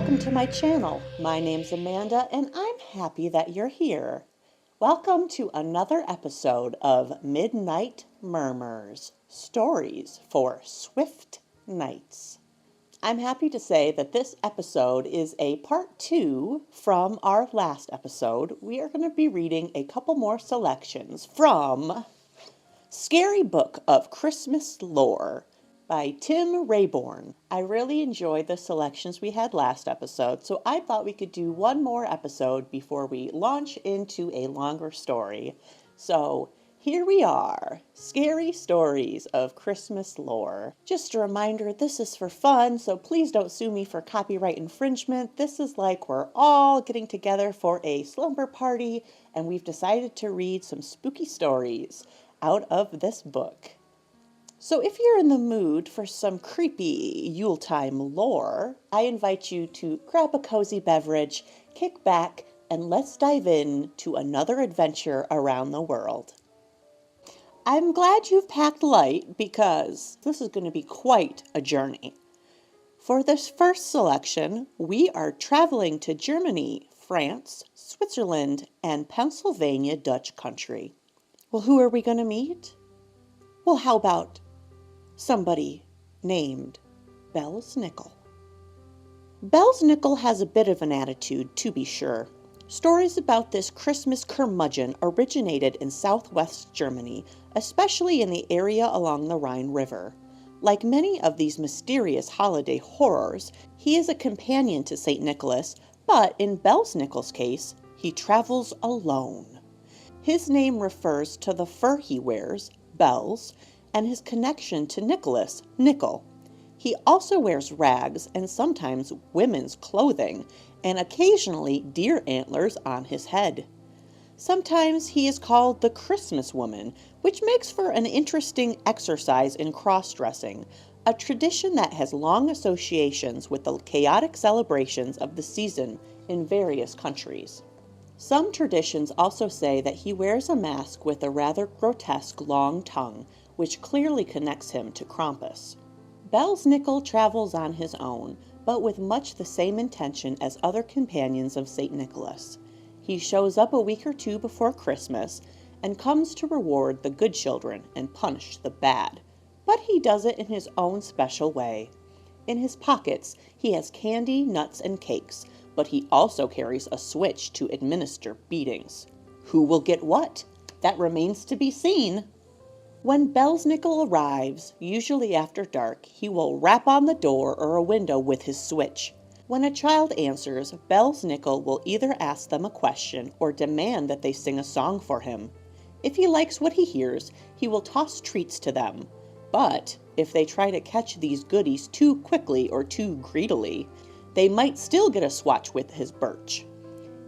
welcome to my channel. My name's Amanda and I'm happy that you're here. Welcome to another episode of Midnight Murmurs, stories for swift nights. I'm happy to say that this episode is a part 2 from our last episode. We are going to be reading a couple more selections from Scary Book of Christmas Lore by Tim Rayborn. I really enjoyed the selections we had last episode, so I thought we could do one more episode before we launch into a longer story. So here we are, Scary Stories of Christmas Lore. Just a reminder, this is for fun, so please don't sue me for copyright infringement. This is like we're all getting together for a slumber party, and we've decided to read some spooky stories out of this book. So if you're in the mood for some creepy Yuletide lore, I invite you to grab a cozy beverage, kick back, and let's dive in to another adventure around the world. I'm glad you've packed light because this is going to be quite a journey. For this first selection, we are traveling to Germany, France, Switzerland, and Pennsylvania Dutch country. Well, who are we going to meet? Well, how about somebody named Belsnickle? Belsnickle has a bit of an attitude, to be sure. Stories about this Christmas curmudgeon originated in southwest Germany, especially in the area along the Rhine River. Like many of these mysterious holiday horrors, he is a companion to St. Nicholas, but in Belsnickle's case, he travels alone. His name refers to the fur he wears, bells, and his connection to Nicholas, Nickel. He also wears rags and sometimes women's clothing, and occasionally deer antlers on his head. Sometimes he is called the Christmas woman, which makes for an interesting exercise in cross-dressing, a tradition that has long associations with the chaotic celebrations of the season in various countries. Some traditions also say that he wears a mask with a rather grotesque long tongue, which clearly connects him to Krampus. Belsnickle travels on his own, but with much the same intention as other companions of St. Nicholas. He shows up a week or two before Christmas and comes to reward the good children and punish the bad. But he does it in his own special way. In his pockets, he has candy, nuts, and cakes, but he also carries a switch to administer beatings. Who will get what? That remains to be seen. When Belsnickle arrives, usually after dark, he will rap on the door or a window with his switch. When a child answers, Belsnickle will either ask them a question or demand that they sing a song for him. If he likes what he hears, he will toss treats to them. But if they try to catch these goodies too quickly or too greedily, they might still get a swatch with his birch.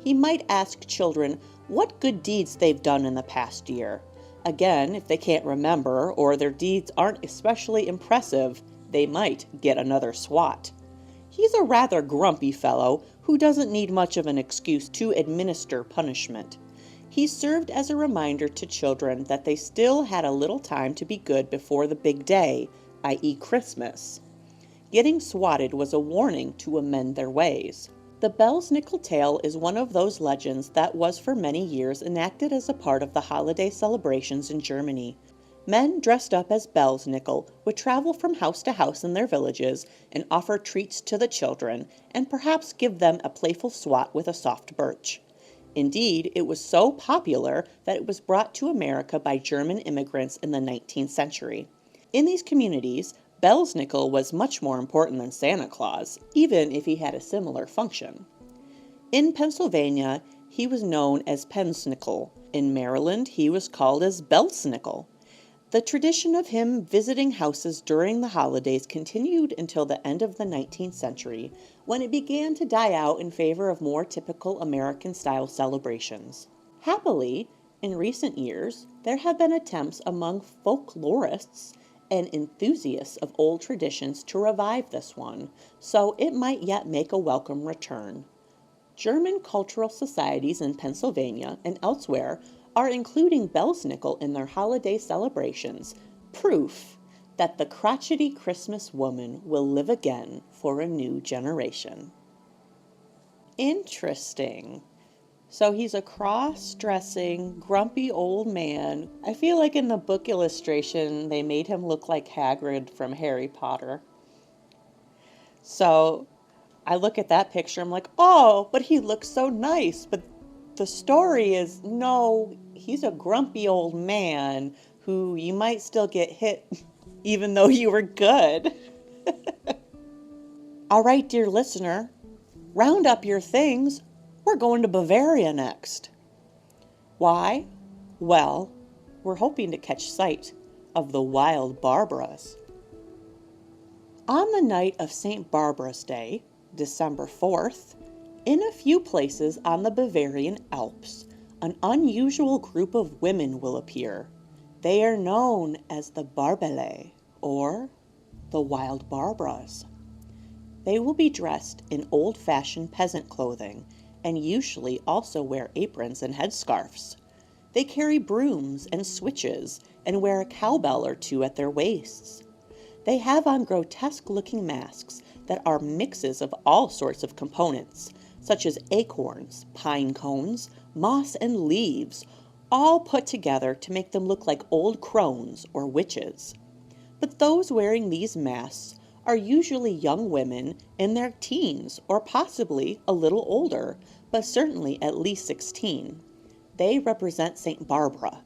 He might ask children what good deeds they've done in the past year. Again, if they can't remember or their deeds aren't especially impressive, they might get another swat. He's a rather grumpy fellow who doesn't need much of an excuse to administer punishment. He served as a reminder to children that they still had a little time to be good before the big day, i.e. Christmas. Getting swatted was a warning to amend their ways. The Belsnickle tale is one of those legends that was for many years enacted as a part of the holiday celebrations in Germany. Men dressed up as Belsnickle would travel from house to house in their villages and offer treats to the children and perhaps give them a playful swat with a soft birch. Indeed, it was so popular that it was brought to America by German immigrants in the 19th century. In these communities, Belsnickle was much more important than Santa Claus, even if he had a similar function. In Pennsylvania, he was known as Pensnickle. In Maryland, he was called as Belsnickle. The tradition of him visiting houses during the holidays continued until the end of the 19th century, when it began to die out in favor of more typical American-style celebrations. Happily, in recent years, there have been attempts among folklorists and enthusiasts of old traditions to revive this one, so it might yet make a welcome return. German cultural societies in Pennsylvania and elsewhere are including Belsnickle in their holiday celebrations, proof that the crotchety Christmas woman will live again for a new generation. Interesting. So he's a cross-dressing, grumpy old man. I feel like in the book illustration, they made him look like Hagrid from Harry Potter. So I look at that picture, I'm like, oh, but he looks so nice. But the story is, no, he's a grumpy old man who you might still get hit even though you were good. All right, dear listener, round up your things. We're going to Bavaria next. Why? Well, we're hoping to catch sight of the wild Barbaras. On the night of St. Barbara's Day, December 4th, in a few places on the Bavarian Alps, an unusual group of women will appear. They are known as the Barbele, or the Wild Barbaras. They will be dressed in old-fashioned peasant clothing and usually also wear aprons and headscarves. They carry brooms and switches and wear a cowbell or two at their waists. They have on grotesque-looking masks that are mixes of all sorts of components, such as acorns, pine cones, moss, and leaves, all put together to make them look like old crones or witches. But those wearing these masks are usually young women in their teens or possibly a little older, but certainly at least 16. They represent St. Barbara,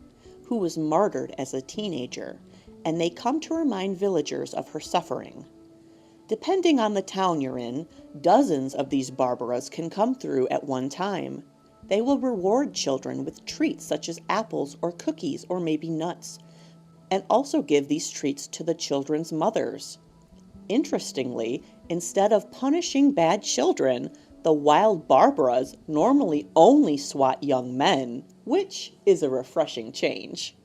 who was martyred as a teenager, and they come to remind villagers of her suffering. Depending on the town you're in, dozens of these Barbaras can come through at one time. They will reward children with treats such as apples or cookies or maybe nuts, and also give these treats to the children's mothers. Interestingly, instead of punishing bad children, the wild Barbaras normally only swat young men, which is a refreshing change.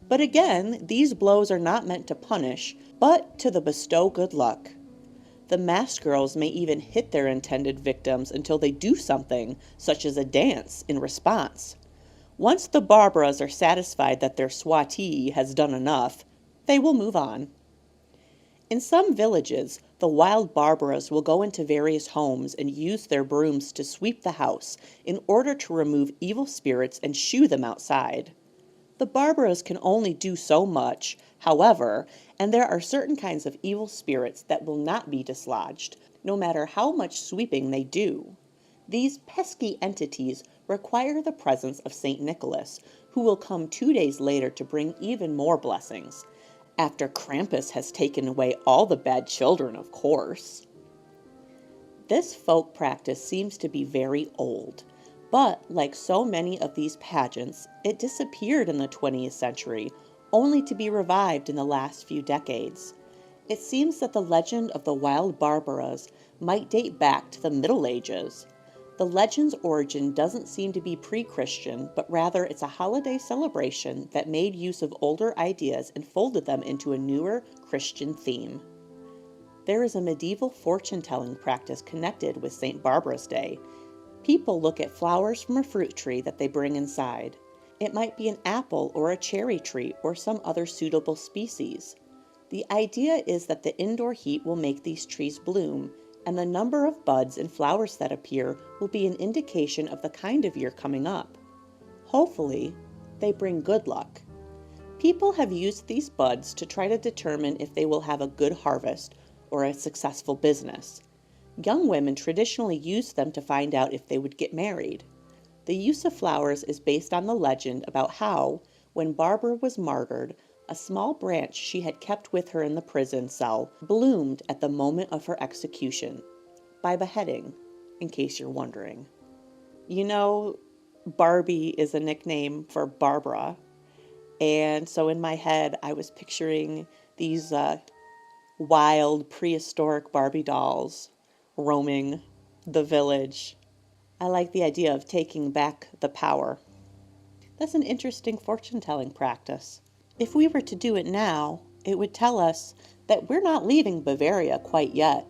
But again, these blows are not meant to punish, but to bestow good luck. The masked girls may even hit their intended victims until they do something, such as a dance, in response. Once the Barbaras are satisfied that their swatee has done enough, they will move on. In some villages, the wild Barbaras will go into various homes and use their brooms to sweep the house in order to remove evil spirits and shoo them outside. The Barbaras can only do so much, however, and there are certain kinds of evil spirits that will not be dislodged, no matter how much sweeping they do. These pesky entities require the presence of St. Nicholas, who will come 2 days later to bring even more blessings, after Krampus has taken away all the bad children, of course. This folk practice seems to be very old, but like so many of these pageants, it disappeared in the 20th century, only to be revived in the last few decades. It seems that the legend of the wild Barbaras might date back to the Middle Ages. The legend's origin doesn't seem to be pre-Christian, but rather it's a holiday celebration that made use of older ideas and folded them into a newer Christian theme. There is a medieval fortune-telling practice connected with St. Barbara's Day. People look at flowers from a fruit tree that they bring inside. It might be an apple or a cherry tree or some other suitable species. The idea is that the indoor heat will make these trees bloom, and the number of buds and flowers that appear will be an indication of the kind of year coming up. Hopefully, they bring good luck. People have used these buds to try to determine if they will have a good harvest or a successful business. Young women traditionally used them to find out if they would get married. The use of flowers is based on the legend about how, when Barbara was martyred, a small branch she had kept with her in the prison cell bloomed at the moment of her execution, by beheading, in case you're wondering. You know, Barbie is a nickname for Barbara, and so in my head I was picturing these wild prehistoric Barbie dolls roaming the village. I like the idea of taking back the power. That's an interesting fortune-telling practice. If we were to do it now, it would tell us that we're not leaving Bavaria quite yet.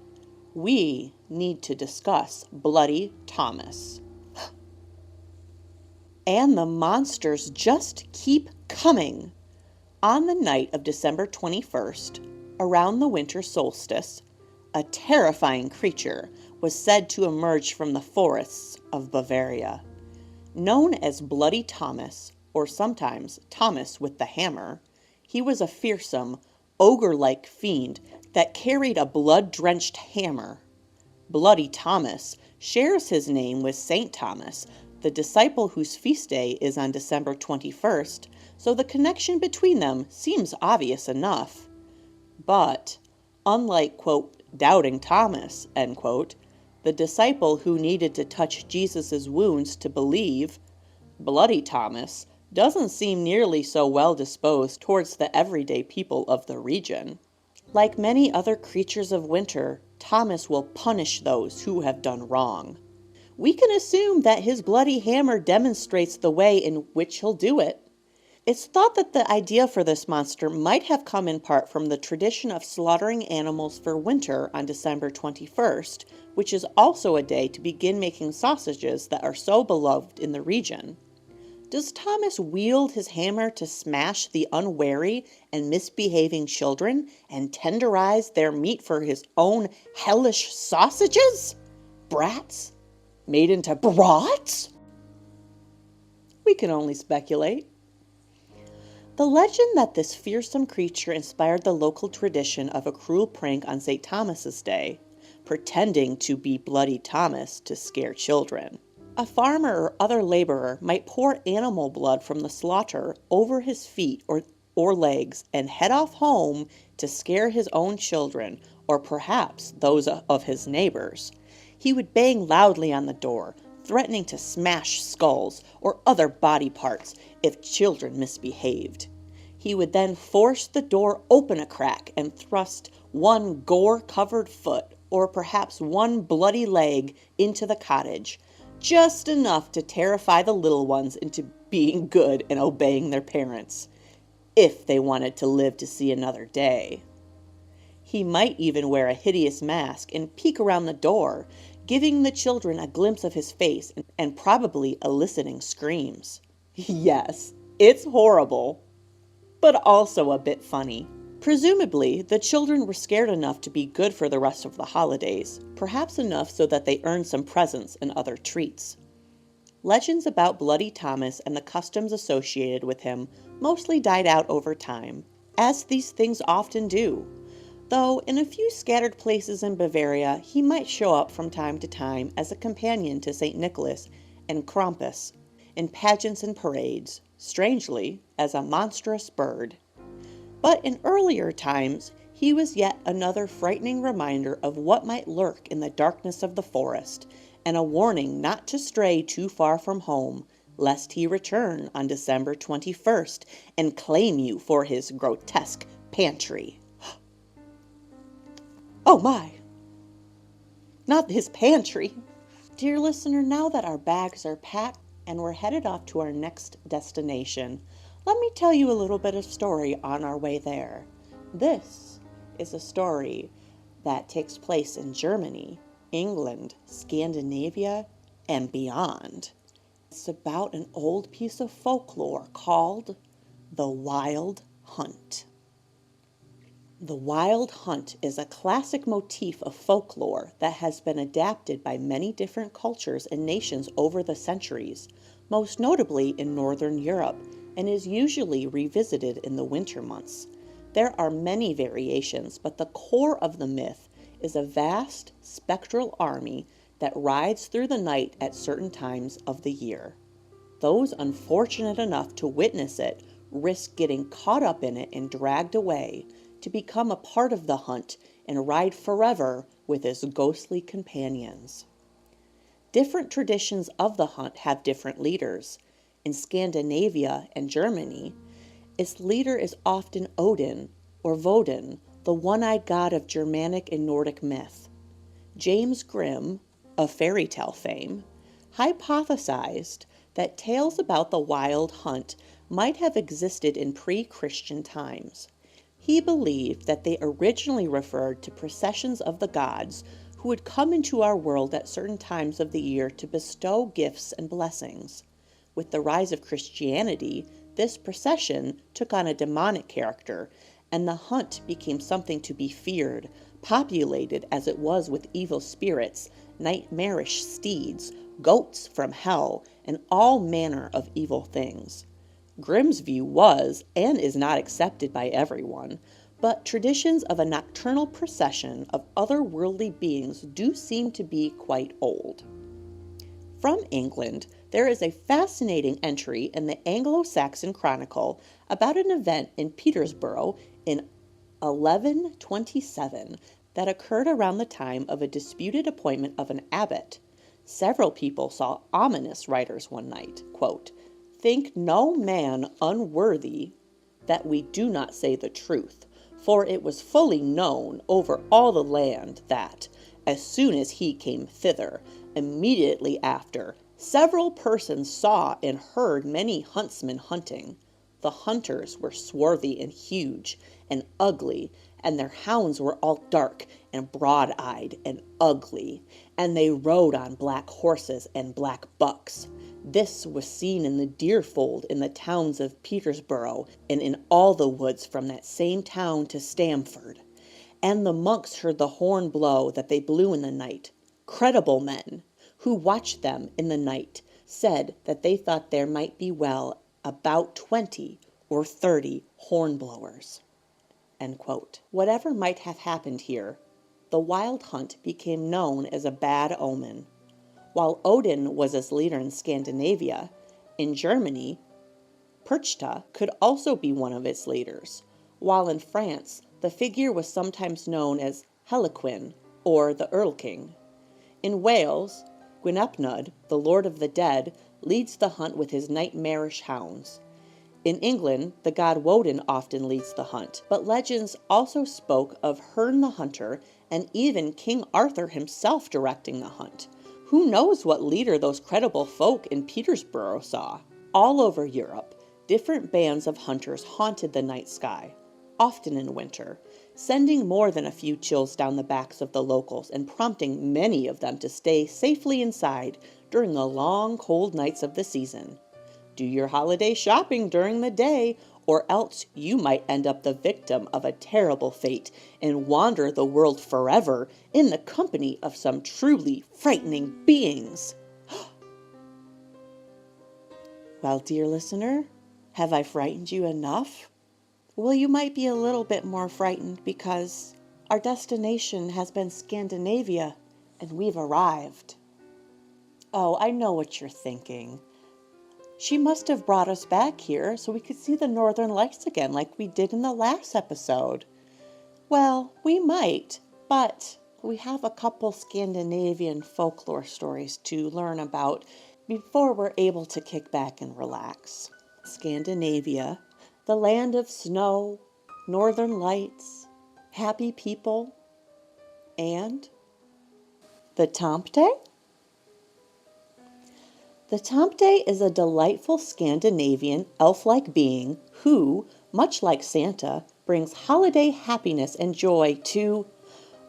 We need to discuss Bloody Thomas. And the monsters just keep coming. On the night of December 21st, around the winter solstice, a terrifying creature was said to emerge from the forests of Bavaria. Known as Bloody Thomas, or sometimes Thomas with the Hammer, he was a fearsome, ogre-like fiend that carried a blood-drenched hammer. Bloody Thomas shares his name with Saint Thomas, the disciple whose feast day is on December 21st, so the connection between them seems obvious enough. But, unlike, quote, doubting Thomas, end quote, the disciple who needed to touch Jesus' wounds to believe, Bloody Thomas doesn't seem nearly so well disposed towards the everyday people of the region. Like many other creatures of winter, Thomas will punish those who have done wrong. We can assume that his bloody hammer demonstrates the way in which he'll do it. It's thought that the idea for this monster might have come in part from the tradition of slaughtering animals for winter on December 21st, which is also a day to begin making sausages that are so beloved in the region. Does Thomas wield his hammer to smash the unwary and misbehaving children and tenderize their meat for his own hellish sausages? Brats? Made into brats? We can only speculate. The legend that this fearsome creature inspired the local tradition of a cruel prank on St. Thomas's Day, pretending to be Bloody Thomas to scare children. A farmer or other laborer might pour animal blood from the slaughter over his feet or legs and head off home to scare his own children, or perhaps those of his neighbors. He would bang loudly on the door, threatening to smash skulls or other body parts if children misbehaved. He would then force the door open a crack and thrust one gore-covered foot or perhaps one bloody leg into the cottage, just enough to terrify the little ones into being good and obeying their parents, if they wanted to live to see another day. He might even wear a hideous mask and peek around the door, giving the children a glimpse of his face and probably eliciting screams. Yes, it's horrible, but also a bit funny. Presumably, the children were scared enough to be good for the rest of the holidays, perhaps enough so that they earned some presents and other treats. Legends about Bloody Thomas and the customs associated with him mostly died out over time, as these things often do. Though in a few scattered places in Bavaria, he might show up from time to time as a companion to St. Nicholas and Krampus in pageants and parades, strangely, as a monstrous bird. But in earlier times, he was yet another frightening reminder of what might lurk in the darkness of the forest, and a warning not to stray too far from home, lest he return on December 21st and claim you for his grotesque pantry. Oh my! Not his pantry! Dear listener, now that our bags are packed and we're headed off to our next destination, let me tell you a little bit of story on our way there. This is a story that takes place in Germany, England, Scandinavia, and beyond. It's about an old piece of folklore called the Wild Hunt. The Wild Hunt is a classic motif of folklore that has been adapted by many different cultures and nations over the centuries, most notably in Northern Europe, and is usually revisited in the winter months. There are many variations, but the core of the myth is a vast, spectral army that rides through the night at certain times of the year. Those unfortunate enough to witness it risk getting caught up in it and dragged away to become a part of the hunt and ride forever with his ghostly companions. Different traditions of the hunt have different leaders. In Scandinavia and Germany, its leader is often Odin or Woden, the one-eyed god of Germanic and Nordic myth. James Grimm, of fairy tale fame, hypothesized that tales about the wild hunt might have existed in pre-Christian times. He believed that they originally referred to processions of the gods who would come into our world at certain times of the year to bestow gifts and blessings. With the rise of Christianity, this procession took on a demonic character, and the hunt became something to be feared, populated as it was with evil spirits, nightmarish steeds, goats from hell, and all manner of evil things. Grimm's view was and is not accepted by everyone, but traditions of a nocturnal procession of otherworldly beings do seem to be quite old. From England, there is a fascinating entry in the Anglo-Saxon Chronicle about an event in Peterborough in 1127 that occurred around the time of a disputed appointment of an abbot. Several people saw ominous riders one night. Quote, "Think no man unworthy that we do not say the truth, for it was fully known over all the land that, as soon as he came thither, immediately after, several persons saw and heard many huntsmen hunting. The hunters were swarthy and huge and ugly, and their hounds were all dark and broad-eyed and ugly, and they rode on black horses and black bucks. This was seen in the deerfold in the towns of Peterborough, and in all the woods from that same town to Stamford. And the monks heard the horn blow that they blew in the night. Credible men, who watched them in the night, said that they thought there might be well about 20 or 30 hornblowers." End quote. Whatever might have happened here, the wild hunt became known as a bad omen. While Odin was its leader in Scandinavia, in Germany, Perchta could also be one of its leaders, while in France, the figure was sometimes known as Heliquin, or the Earl King. In Wales, Gwynapnud, the Lord of the Dead, leads the hunt with his nightmarish hounds. In England, the god Woden often leads the hunt, but legends also spoke of Herne the Hunter and even King Arthur himself directing the hunt. Who knows what leader those credible folk in Peterborough saw? All over Europe, different bands of hunters haunted the night sky, often in winter, sending more than a few chills down the backs of the locals and prompting many of them to stay safely inside during the long, cold nights of the season. Do your holiday shopping during the day, or else you might end up the victim of a terrible fate and wander the world forever in the company of some truly frightening beings. Well, dear listener, have I frightened you enough? Well, you might be a little bit more frightened because our destination has been Scandinavia and we've arrived. Oh, I know what you're thinking. She must have brought us back here so we could see the northern lights again like we did in the last episode. Well, we might, but we have a couple Scandinavian folklore stories to learn about before we're able to kick back and relax. Scandinavia, the land of snow, northern lights, happy people, and the Tomte? The Tomte is a delightful Scandinavian elf-like being who, much like Santa, brings holiday happiness and joy to...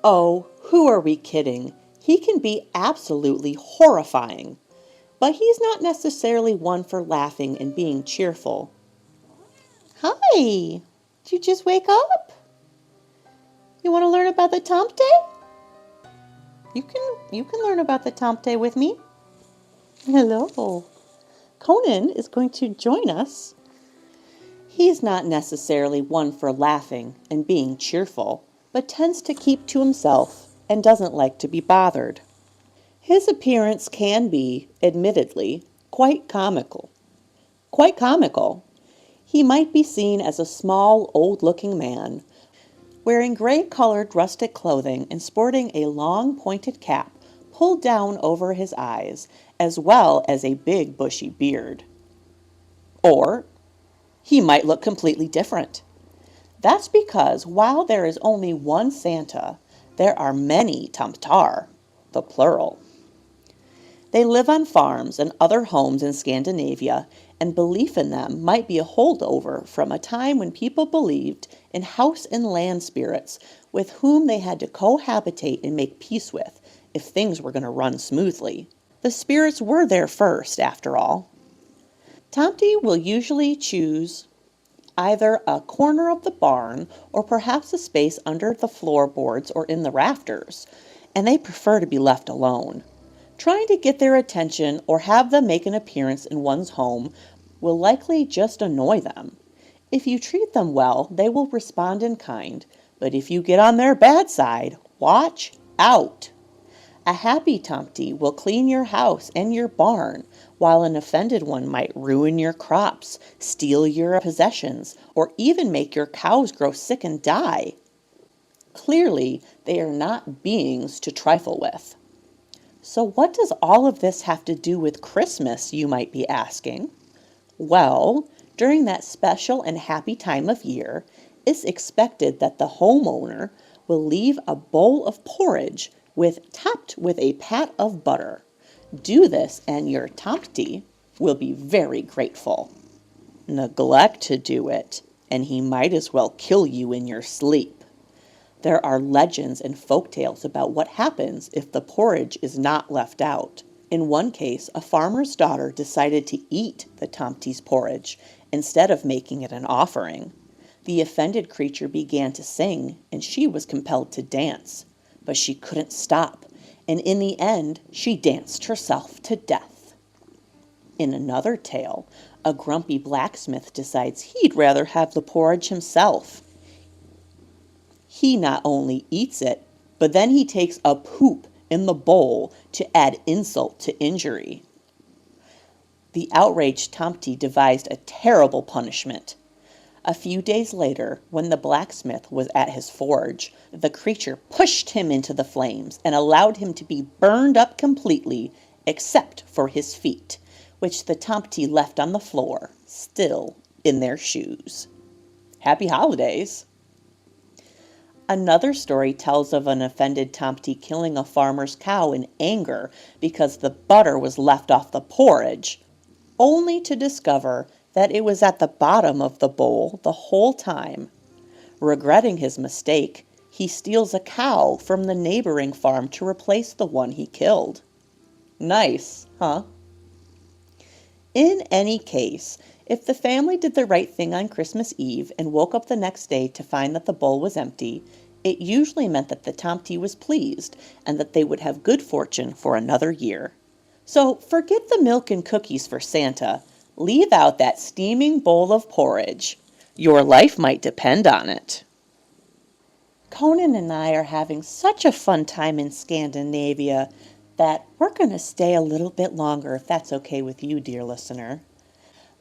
Oh, who are we kidding? He can be absolutely horrifying. But he's not necessarily one for laughing and being cheerful. Hi! Did you just wake up? You want to learn about the Tomte? You can learn about the Tomte with me. Hello. Conan is going to join us. He's not necessarily one for laughing and being cheerful, but tends to keep to himself and doesn't like to be bothered. His appearance can be, admittedly, quite comical. Quite comical. He might be seen as a small, old-looking man, wearing gray-colored rustic clothing and sporting a long, pointed cap pulled down over his eyes, as well as a big, bushy beard. Or he might look completely different. That's because while there is only one Santa, there are many Tomtar, the plural. They live on farms and other homes in Scandinavia, and belief in them might be a holdover from a time when people believed in house and land spirits with whom they had to cohabitate and make peace with if things were going to run smoothly. The spirits were there first, after all. Tomte will usually choose either a corner of the barn or perhaps a space under the floorboards or in the rafters, and they prefer to be left alone. Trying to get their attention or have them make an appearance in one's home will likely just annoy them. If you treat them well, they will respond in kind, but if you get on their bad side, watch out. A happy Tomte will clean your house and your barn, while an offended one might ruin your crops, steal your possessions, or even make your cows grow sick and die. Clearly, they are not beings to trifle with. So what does all of this have to do with Christmas, you might be asking? Well, during that special and happy time of year, it's expected that the homeowner will leave a bowl of porridge topped with a pat of butter. Do this and your Tomte will be very grateful. Neglect to do it, and he might as well kill you in your sleep. There are legends and folk tales about what happens if the porridge is not left out. In one case, a farmer's daughter decided to eat the Tomte's porridge instead of making it an offering. The offended creature began to sing, and she was compelled to dance. But she couldn't stop, and in the end, she danced herself to death. In another tale, a grumpy blacksmith decides he'd rather have the porridge himself. He not only eats it, but then he takes a poop in the bowl to add insult to injury. The outraged Tomte devised a terrible punishment. A few days later, when the blacksmith was at his forge, the creature pushed him into the flames and allowed him to be burned up completely, except for his feet, which the Tomte left on the floor, still in their shoes. Happy holidays! Another story tells of an offended Tomte killing a farmer's cow in anger because the butter was left off the porridge, only to discover that it was at the bottom of the bowl the whole time. Regretting his mistake, he steals a cow from the neighboring farm to replace the one he killed. Nice, huh? In any case, if the family did the right thing on Christmas Eve and woke up the next day to find that the bowl was empty, it usually meant that the Tomte was pleased and that they would have good fortune for another year. So forget the milk and cookies for Santa. Leave out that steaming bowl of porridge. Your life might depend on it. Conan and I are having such a fun time in Scandinavia that we're going to stay a little bit longer, if that's okay with you, dear listener.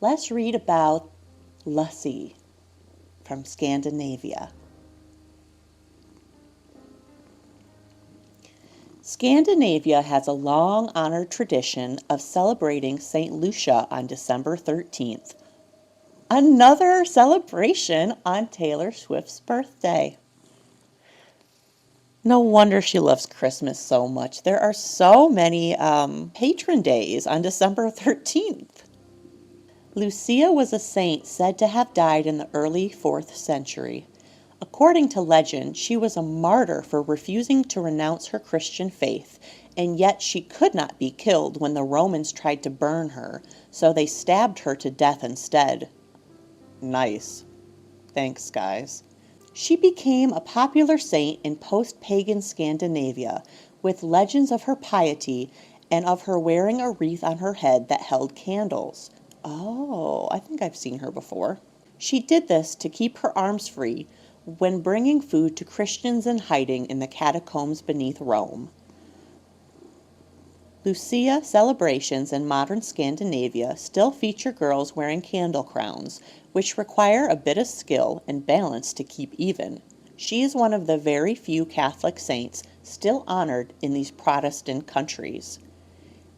Let's read about Lussi from Scandinavia. Scandinavia has a long-honored tradition of celebrating St. Lucia on December 13th. Another celebration on Taylor Swift's birthday. No wonder she loves Christmas so much. There are so many patron days on December 13th. Lucia was a saint said to have died in the early 4th century. According to legend, she was a martyr for refusing to renounce her Christian faith, and yet she could not be killed when the Romans tried to burn her, so they stabbed her to death instead. Nice. Thanks, guys. She became a popular saint in post-pagan Scandinavia, with legends of her piety and of her wearing a wreath on her head that held candles. Oh, I think I've seen her before. She did this to keep her arms free when bringing food to Christians in hiding in the catacombs beneath Rome. Lucia celebrations in modern Scandinavia still feature girls wearing candle crowns, which require a bit of skill and balance to keep even. She is one of the very few Catholic saints still honored in these Protestant countries.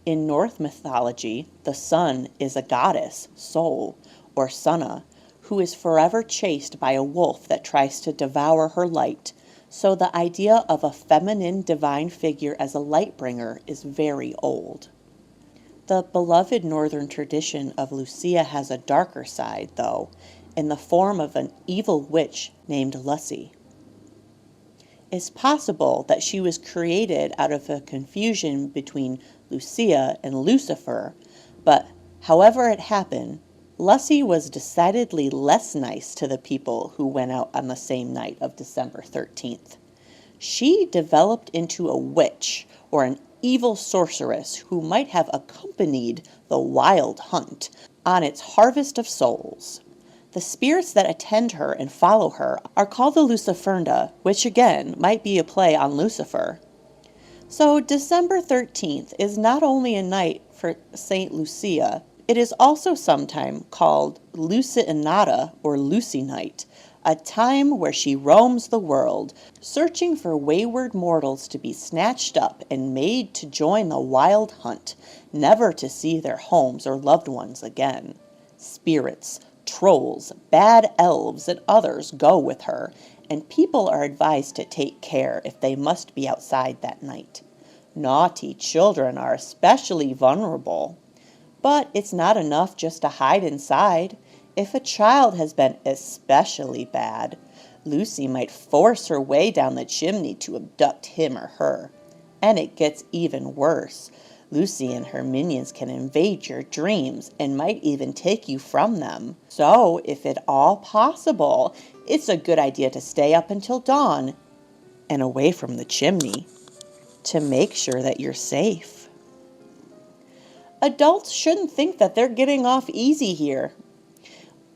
In Norse mythology, the sun is a goddess, Sol, or Sunna, who is forever chased by a wolf that tries to devour her light, so the idea of a feminine divine figure as a light bringer is very old. The beloved northern tradition of Lucia has a darker side, though, in the form of an evil witch named Lussi. It's possible that she was created out of a confusion between Lucia and Lucifer, but however it happened, Lussi was decidedly less nice to the people who went out on the same night of December 13th. She developed into a witch or an evil sorceress who might have accompanied the wild hunt on its harvest of souls. The spirits that attend her and follow her are called the Lucifernda, which again might be a play on Lucifer. So December 13th is not only a night for Saint Lucia, it is also sometimes called Lucianata or Lucy Night, a time where she roams the world, searching for wayward mortals to be snatched up and made to join the wild hunt, never to see their homes or loved ones again. Spirits, trolls, bad elves, and others go with her, and people are advised to take care if they must be outside that night. Naughty children are especially vulnerable. But it's not enough just to hide inside. If a child has been especially bad, Lucy might force her way down the chimney to abduct him or her. And it gets even worse. Lucy and her minions can invade your dreams and might even take you from them. So, if at all possible, it's a good idea to stay up until dawn and away from the chimney to make sure that you're safe. Adults shouldn't think that they're getting off easy here.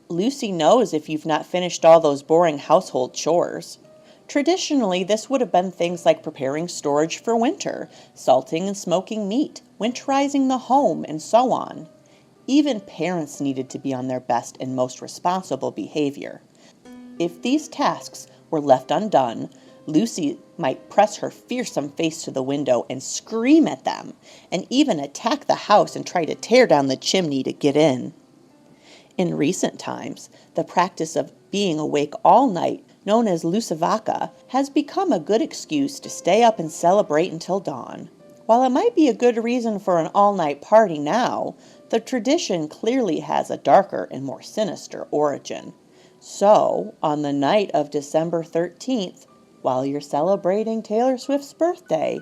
Lucy knows if you've not finished all those boring household chores. Traditionally, this would have been things like preparing storage for winter, salting and smoking meat, winterizing the home, and so on. Even parents needed to be on their best and most responsible behavior. If these tasks were left undone, Lucy might press her fearsome face to the window and scream at them, and even attack the house and try to tear down the chimney to get in. In recent times, the practice of being awake all night, known as Lucivaka, has become a good excuse to stay up and celebrate until dawn. While it might be a good reason for an all-night party now, the tradition clearly has a darker and more sinister origin. So, on the night of December 13th, while you're celebrating Taylor Swift's birthday,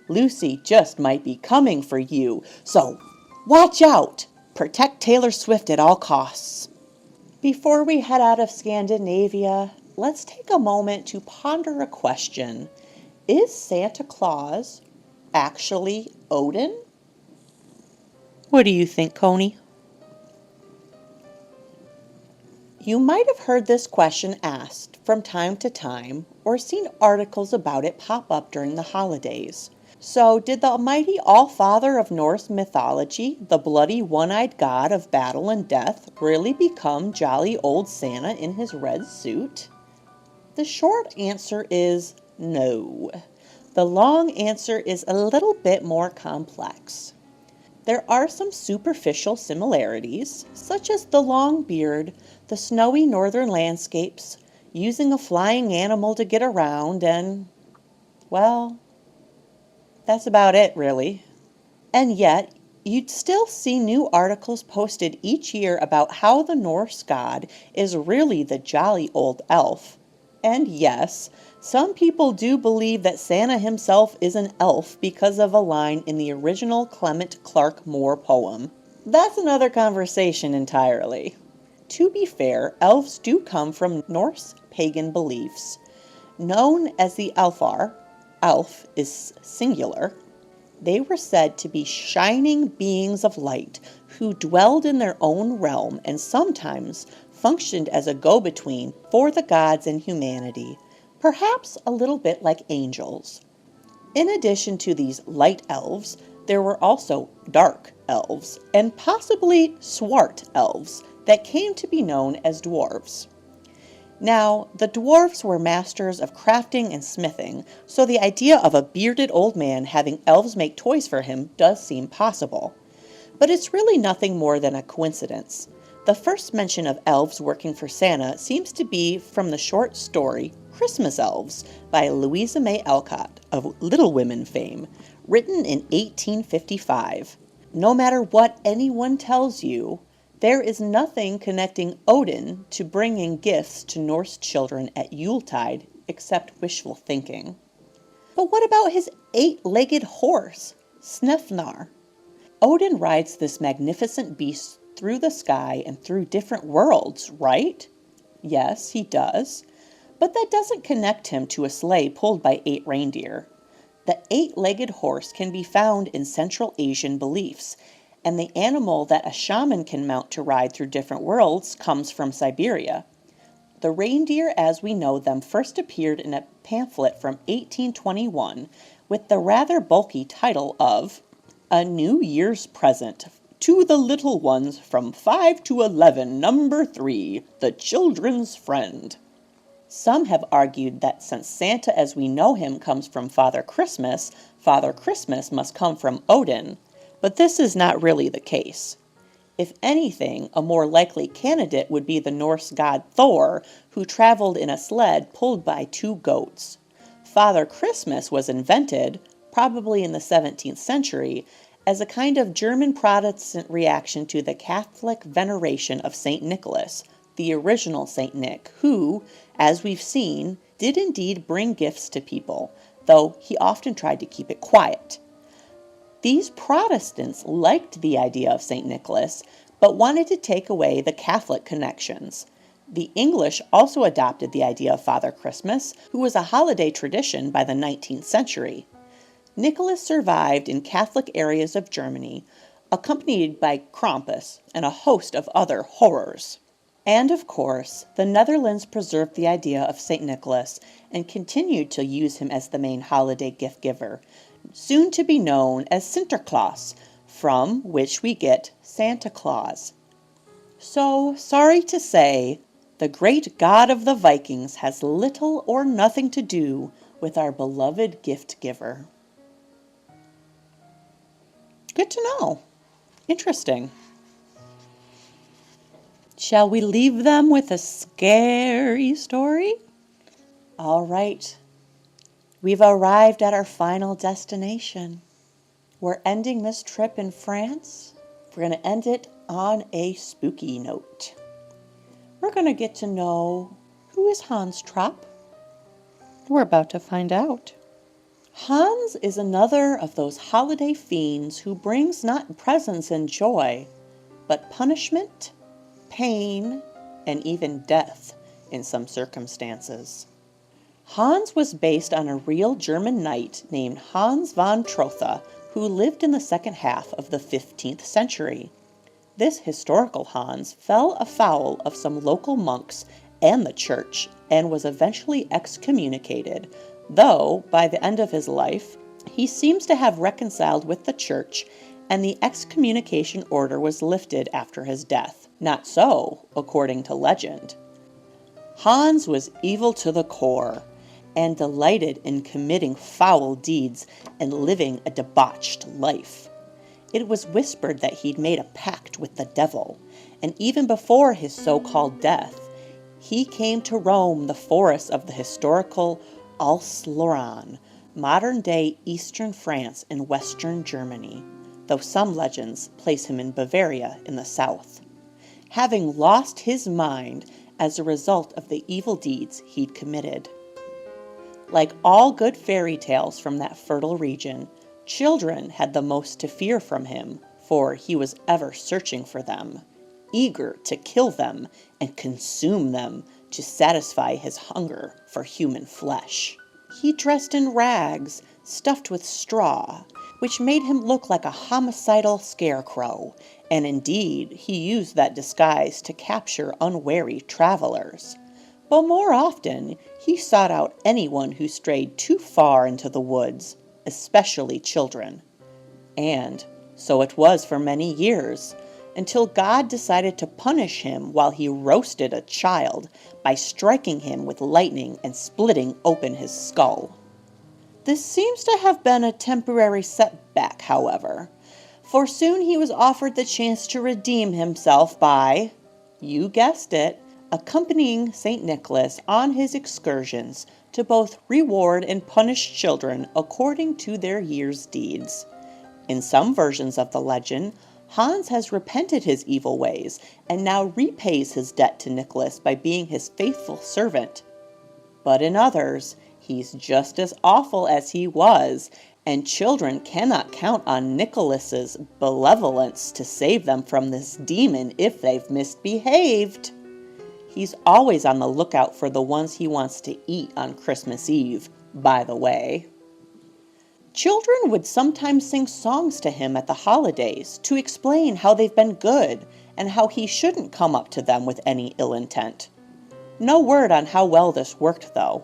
Lucy just might be coming for you. So, watch out! Protect Taylor Swift at all costs. Before we head out of Scandinavia, let's take a moment to ponder a question. Is Santa Claus actually Odin? What do you think, Coney? You might have heard this question asked from time to time or seen articles about it pop up during the holidays. So, did the mighty All-Father of Norse mythology, the bloody one-eyed god of battle and death, really become jolly old Santa in his red suit? The short answer is no. The long answer is a little bit more complex. There are some superficial similarities, such as the long beard, the snowy northern landscapes, using a flying animal to get around, and, well, that's about it, really. And yet, you'd still see new articles posted each year about how the Norse god is really the jolly old elf. And yes, some people do believe that Santa himself is an elf because of a line in the original Clement Clarke Moore poem. That's another conversation entirely. To be fair, elves do come from Norse pagan beliefs. Known as the Alfar, elf is singular, they were said to be shining beings of light who dwelled in their own realm and sometimes functioned as a go-between for the gods and humanity, perhaps a little bit like angels. In addition to these light elves, there were also dark elves and possibly swart elves that came to be known as dwarves. Now, the dwarves were masters of crafting and smithing, so the idea of a bearded old man having elves make toys for him does seem possible. But it's really nothing more than a coincidence. The first mention of elves working for Santa seems to be from the short story Christmas Elves by Louisa May Alcott of Little Women fame, written in 1855. No matter what anyone tells you, there is nothing connecting Odin to bringing gifts to Norse children at Yuletide except wishful thinking. But what about his 8-legged horse, Snefnar? Odin rides this magnificent beast through the sky and through different worlds, right? Yes, he does. But that doesn't connect him to a sleigh pulled by 8 reindeer. The 8-legged horse can be found in Central Asian beliefs, and the animal that a shaman can mount to ride through different worlds comes from Siberia. The reindeer as we know them first appeared in a pamphlet from 1821 with the rather bulky title of A New Year's Present to the Little Ones from 5 to 11, number 3, the Children's Friend. Some have argued that since Santa as we know him comes from Father Christmas must come from Odin, but this is not really the case. If anything, a more likely candidate would be the Norse god Thor, who traveled in a sled pulled by 2 goats. Father Christmas was invented, probably in the 17th century, as a kind of German Protestant reaction to the Catholic veneration of St. Nicholas, the original St. Nick, who, as we've seen, did indeed bring gifts to people, though he often tried to keep it quiet. These Protestants liked the idea of St. Nicholas, but wanted to take away the Catholic connections. The English also adopted the idea of Father Christmas, who was a holiday tradition by the 19th century. Nicholas survived in Catholic areas of Germany, accompanied by Krampus and a host of other horrors. And of course, the Netherlands preserved the idea of St. Nicholas and continued to use him as the main holiday gift giver, soon to be known as Sinterklaas, from which we get Santa Claus. So, sorry to say, the great god of the Vikings has little or nothing to do with our beloved gift giver. Good to know. Interesting. Shall we leave them with a scary story? All right. We've arrived at our final destination. We're ending this trip in France. We're going to end it on a spooky note. We're going to get to know who is Hans Tropp. We're about to find out. Hans is another of those holiday fiends who brings not presents and joy, but punishment, pain, and even death in some circumstances. Hans was based on a real German knight named Hans von Trotha, who lived in the second half of the 15th century. This historical Hans fell afoul of some local monks and the church and was eventually excommunicated, though by the end of his life, he seems to have reconciled with the church and the excommunication order was lifted after his death. Not so, according to legend. Hans was evil to the core and delighted in committing foul deeds and living a debauched life. It was whispered that he'd made a pact with the devil, and even before his so-called death, he came to roam the forests of the historical Alsace-Lorraine, modern-day eastern France and western Germany, though some legends place him in Bavaria in the south, having lost his mind as a result of the evil deeds he'd committed. Like all good fairy tales from that fertile region, children had the most to fear from him, for he was ever searching for them, eager to kill them and consume them to satisfy his hunger for human flesh. He dressed in rags, stuffed with straw, which made him look like a homicidal scarecrow, and indeed he used that disguise to capture unwary travelers. But more often, he sought out anyone who strayed too far into the woods, especially children. And so it was for many years, until God decided to punish him while he roasted a child by striking him with lightning and splitting open his skull. This seems to have been a temporary setback, however, for soon he was offered the chance to redeem himself by, you guessed it, accompanying St. Nicholas on his excursions to both reward and punish children according to their year's deeds. In some versions of the legend, Hans has repented his evil ways and now repays his debt to Nicholas by being his faithful servant. But in others, he's just as awful as he was, and children cannot count on Nicholas's benevolence to save them from this demon if they've misbehaved. He's always on the lookout for the ones he wants to eat on Christmas Eve, by the way. Children would sometimes sing songs to him at the holidays to explain how they've been good and how he shouldn't come up to them with any ill intent. No word on how well this worked, though.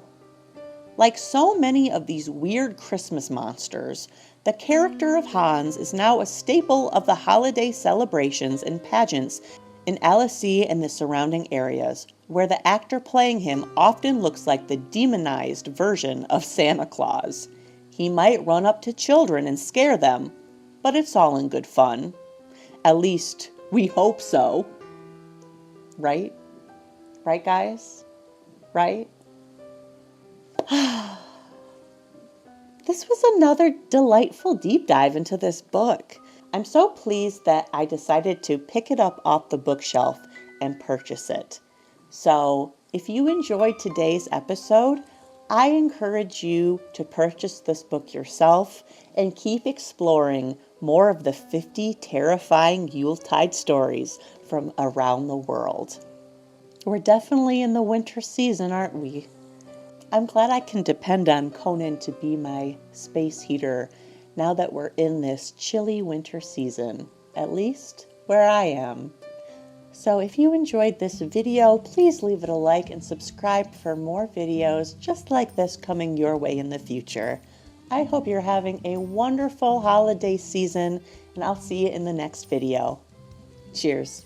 Like so many of these weird Christmas monsters, the character of Hans is now a staple of the holiday celebrations and pageants in Lussi and the surrounding areas, where the actor playing him often looks like the demonized version of Santa Claus. He might run up to children and scare them, but it's all in good fun. At least, we hope so. Right? Right, guys? Right? This was another delightful deep dive into this book. I'm so pleased that I decided to pick it up off the bookshelf and purchase it. So, if you enjoyed today's episode, I encourage you to purchase this book yourself and keep exploring more of the 50 terrifying Yuletide stories from around the world. We're definitely in the winter season, aren't we? I'm glad I can depend on Conan to be my space heater now that we're in this chilly winter season, at least where I am. So if you enjoyed this video, please leave it a like and subscribe for more videos just like this coming your way in the future. I hope you're having a wonderful holiday season, and I'll see you in the next video. Cheers.